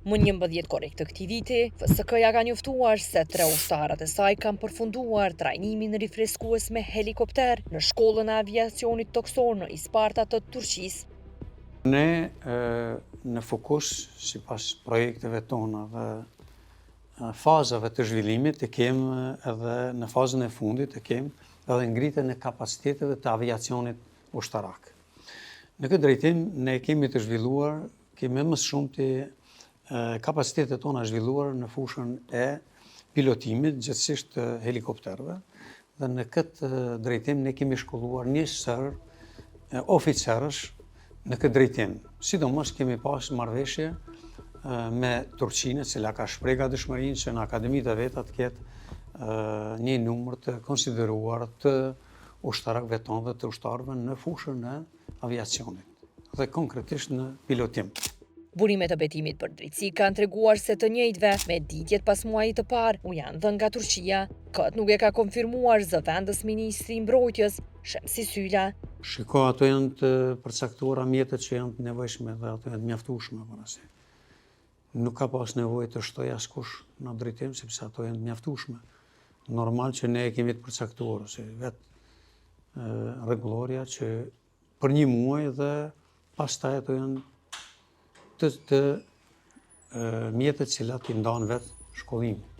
Më 11 korrik të këtij viti, FSK-ja ka njoftuar se 3 ushtarët e saj kanë përfunduar trajnimin rifreskues me helikopter në shkollën e aviacionit toksor në Isparta të Turqisë. Ne në fokus, sipas projekteve tona dhe fazave të zhvillimit, të kemë edhe në fazën e fundit, të kemë edhe ngritjen e kapaciteteve të aviacionit ushtarak. Në këtë drejtim, ne kemi të zhvilluar, kemi më shumë të kapacitetet tona zhvilluar në fushën e pilotimit, gjithsesht të helikopterëve, dhe në këtë drejtim ne kemi shkolluar një sër oficerësh në këtë drejtim. Sidomos kemi pas marrëveshje me Turqinë, e cila ka shpreh gatishmërinë që në akademitë e veta të ketë një numër të konsideruar të ushtarakëve tonë dhe të ushtarëve në fushën e aviacionit dhe konkretisht në pilotim. Burimet e betimit për drejtësi kanë treguar se të njëjtve me ditjet pas muajit të parë u janë dhënë nga Turqia. Këtë nuk e ka konfirmuar zëvendës ministri i mbrojtjes, Shemsi Sylla. Shiko, ato janë të përcaktuara mjetet që janë të nevojshme dhe ato janë të mjaftueshme për asaj. Nuk ka pas nevojë të shtoj askush në drejtim sepse ato janë të mjaftueshme. Normal që ne e kemi të përcaktuar ose vetë rregulloria që për një muaj dhe pastaj ato janë të mjetet cilat i ndanë vetë shkollimin.